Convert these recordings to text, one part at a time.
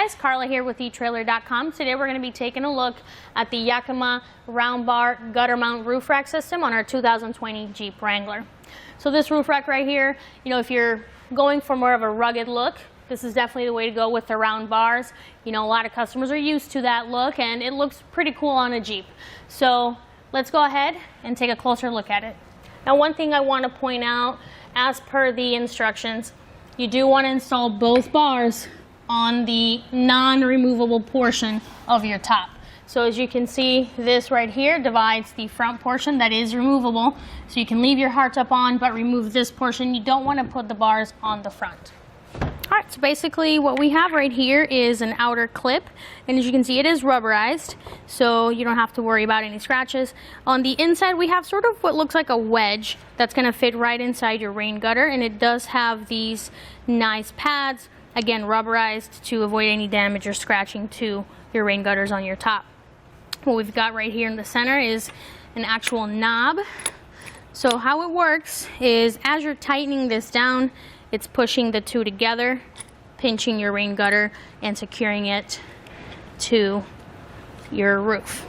guys, Carla here with etrailer.com. Today we're going to be taking a look at the Yakima Round Bar gutter mount roof rack system on our 2020 Jeep Wrangler. So this roof rack right here, you know, if you're going for more of a rugged look, this is definitely the way to go with the round bars. You know, a lot of customers are used to that look and it looks pretty cool on a Jeep. So let's go ahead and take a closer look at it. Now, one thing I want to point out, as per the instructions, you do want to install both bars on the non-removable portion of your top. So as you can see, this right here divides the front portion that is removable. So you can leave your heart up on, but remove this portion. You don't want to put the bars on the front. Alright, so basically what we have right here is an outer clip, and as you can see, it is rubberized, so you don't have to worry about any scratches. On the inside, we have sort of what looks like a wedge that's going to fit right inside your rain gutter, and it does have these nice pads, again rubberized, to avoid any damage or scratching to your rain gutters on your top. What we've got right here in the center is an actual knob. So how it works is, as you're tightening this down, it's pushing the two together, pinching your rain gutter and securing it to your roof.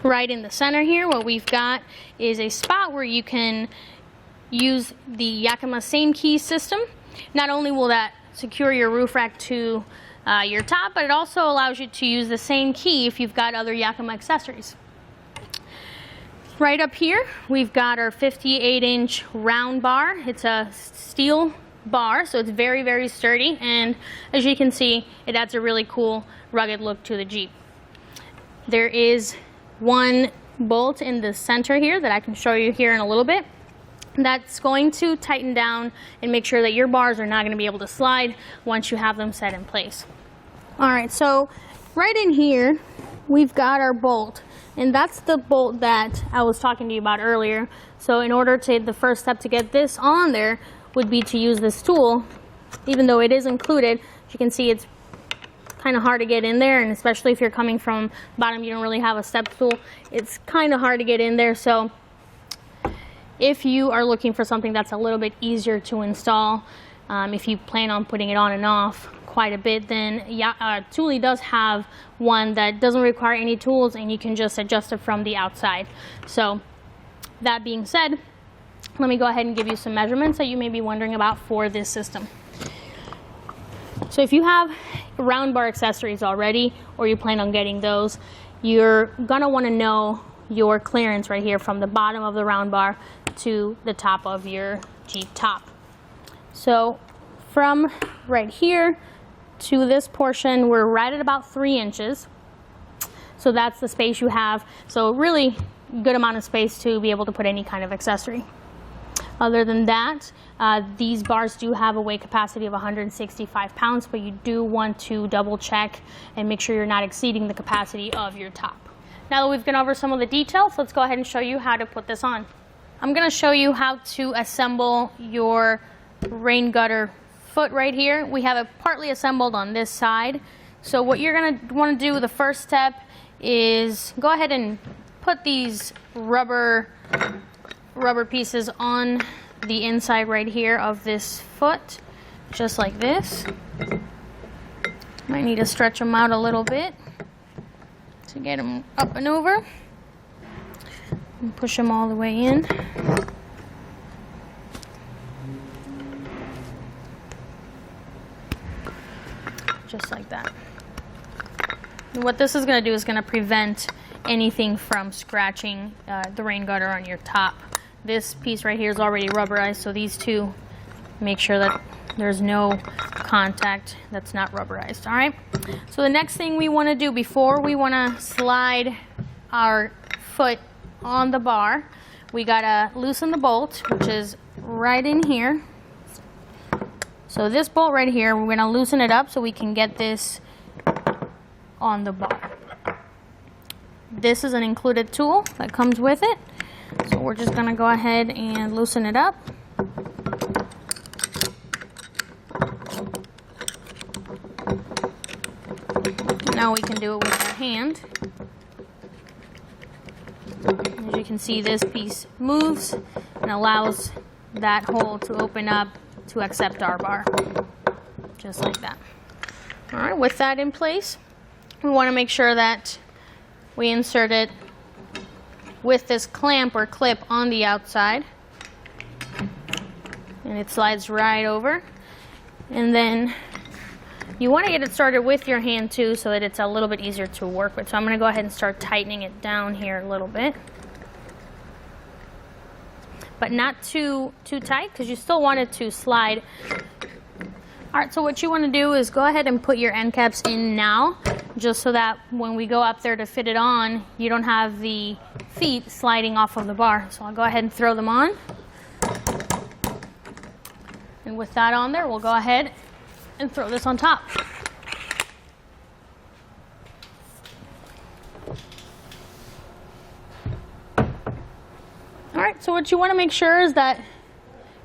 Right in the center here, what we've got is a spot where you can use the Yakima same key system. Not only will that secure your roof rack to your top, but it also allows you to use the same key if you've got other Yakima accessories. Right up here, we've got our 58-inch round bar. It's a steel bar, so it's very, very sturdy, and as you can see, it adds a really cool, rugged look to the Jeep. There is one bolt in the center here that I can show you here in a little bit. That's going to tighten down and make sure that your bars are not going to be able to slide once you have them set in place. Alright, so right in here, we've got our bolt. And that's the bolt that I was talking to you about earlier. So in order to, the first step to get this on there would be to use this tool. Even though it is included, as you can see, it's kind of hard to get in there, and especially if you're coming from bottom, you don't really have a step tool, it's kind of hard to get in there. So if you are looking for something that's a little bit easier to install, if you plan on putting it on and off quite a bit, then Thule does have one that doesn't require any tools, and you can just adjust it from the outside. So that being said, let me go ahead and give you some measurements that you may be wondering about for this system. So if you have round bar accessories already, or you plan on getting those, you're gonna want to know your clearance right here from the bottom of the round bar to the top of your Jeep top. So from right here to this portion, we're right at about 3 inches. So that's the space you have. So really good amount of space to be able to put any kind of accessory. Other than that, these bars do have a weight capacity of 165 pounds, but you do want to double check and make sure you're not exceeding the capacity of your top. Now that we've gone over some of the details, let's go ahead and show you how to put this on. I'm going to show you how to assemble your rain gutter foot right here. We have it partly assembled on this side. So what you're going to want to do, the first step, is go ahead and put these rubber pieces on the inside right here of this foot, just like this. Might need to stretch them out a little bit to get them up and over, and push them all the way in. Just like that. And what this is going to do is going to prevent anything from scratching the rain gutter on your top. This piece right here is already rubberized, so these two, make sure that there's no contact that's not rubberized. All right. So the next thing we want to do before we want to slide our foot on the bar, we got to loosen the bolt, which is right in here. So this bolt right here, we're going to loosen it up so we can get this on the bar. This is an included tool that comes with it. So we're just going to go ahead and loosen it up. Now we can do it with our hand. As you can see, this piece moves and allows that hole to open up to accept our bar, just like that. All right, with that in place, we want to make sure that we insert it with this clamp or clip on the outside. And it slides right over. And then you want to get it started with your hand too, so that it's a little bit easier to work with. So I'm going to go ahead and start tightening it down here a little bit. But not too tight, because you still want it to slide. All right, so what you want to do is go ahead and put your end caps in now, just so that when we go up there to fit it on, you don't have the feet sliding off of the bar. So I'll go ahead and throw them on. And with that on there, we'll go ahead and throw this on top. All right, so what you want to make sure is that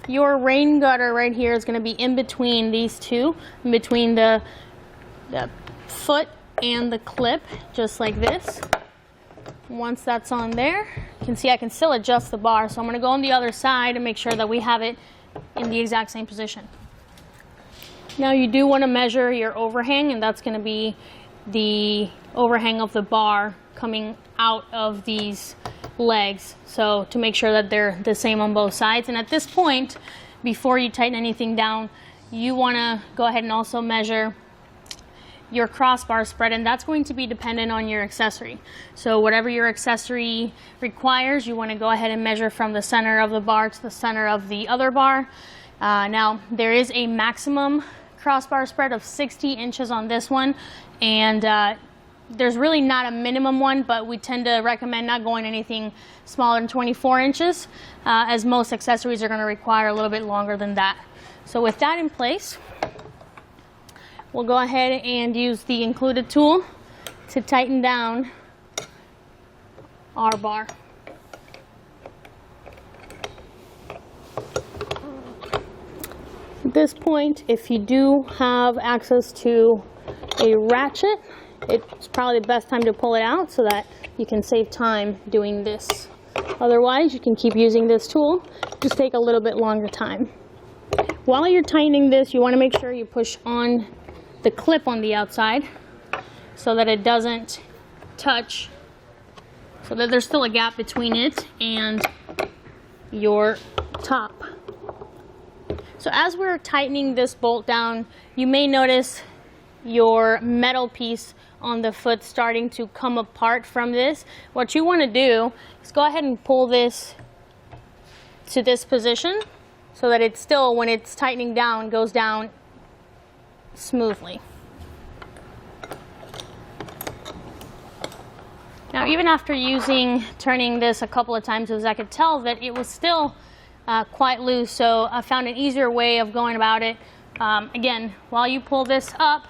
your rain gutter right here is going to be in between these two, in between the foot and the clip, just like this. Once that's on there, you can see I can still adjust the bar. So I'm going to go on the other side and make sure that we have it in the exact same position. Now you do want to measure your overhang, and that's going to be the overhang of the bar coming out of these legs, so to make sure that they're the same on both sides. And at this point, before you tighten anything down, you want to go ahead and also measure your crossbar spread, and that's going to be dependent on your accessory. So whatever your accessory requires, you want to go ahead and measure from the center of the bar to the center of the other bar. Now there is a maximum crossbar spread of 60 inches on this one, and there's really not a minimum one, but we tend to recommend not going anything smaller than 24 inches, as most accessories are going to require a little bit longer than that. So with that in place, we'll go ahead and use the included tool to tighten down our bar. At this point, if you do have access to a ratchet, it's probably the best time to pull it out so that you can save time doing this. Otherwise, you can keep using this tool, just take a little bit longer time. While you're tightening this, you want to make sure you push on the clip on the outside so that it doesn't touch, so that there's still a gap between it and your top. So as we're tightening this bolt down, you may notice your metal piece on the foot starting to come apart from this. What you want to do is go ahead and pull this to this position so that it's still, when it's tightening down, goes down smoothly. Now even after turning this a couple of times, as I could tell that it was still quite loose, so I found an easier way of going about it. Again, while you pull this up,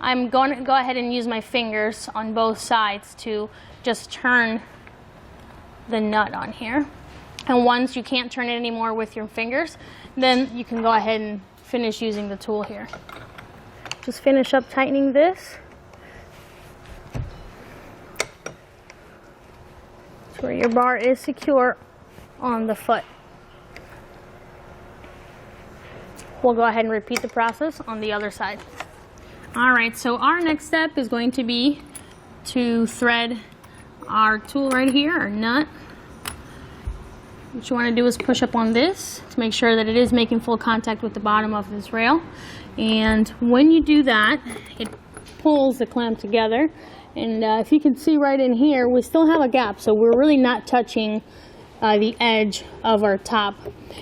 I'm going to go ahead and use my fingers on both sides to just turn the nut on here. And once you can't turn it anymore with your fingers, then you can go ahead and finish using the tool here. Just finish up tightening this. So where your bar is secure on the foot. We'll go ahead and repeat the process on the other side. Alright, so our next step is going to be to thread our tool right here, our nut. What you want to do is push up on this to make sure that it is making full contact with the bottom of this rail. And when you do that, it pulls the clamp together. And if you can see right in here, we still have a gap, so we're really not touching the edge of our top.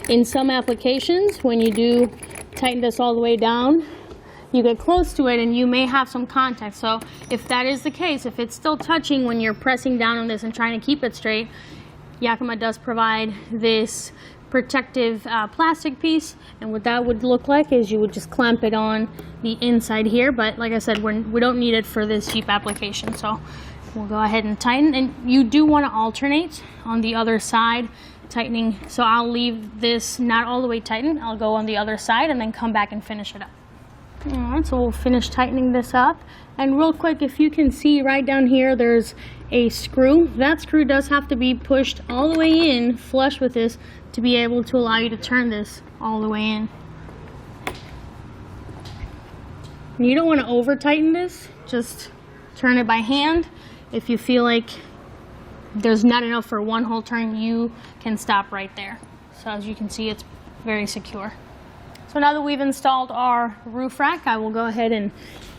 In some applications, when you do tighten this all the way down, you get close to it and you may have some contact. So if that is the case, if it's still touching when you're pressing down on this and trying to keep it straight, Yakima does provide this protective plastic piece, and what that would look like is you would just clamp it on the inside here. But like I said, we don't need it for this Jeep application, so we'll go ahead and tighten. And you do want to alternate on the other side tightening, so I'll leave this not all the way tightened. I'll go on the other side and then come back and finish it up. Alright, so we'll finish tightening this up. And real quick, if you can see right down here, there's a screw. That screw does have to be pushed all the way in flush with this to be able to allow you to turn this all the way in. And you don't want to over tighten this, just turn it by hand. If you feel like there's not enough for one whole turn, you can stop right there. So as you can see, it's very secure. So now that we've installed our roof rack, I will go ahead and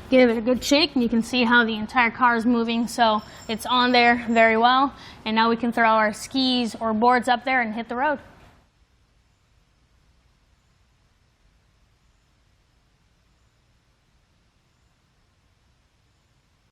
give it a good shake, and you can see how the entire car is moving. So it's on there very well, and now we can throw our skis or boards up there and hit the road.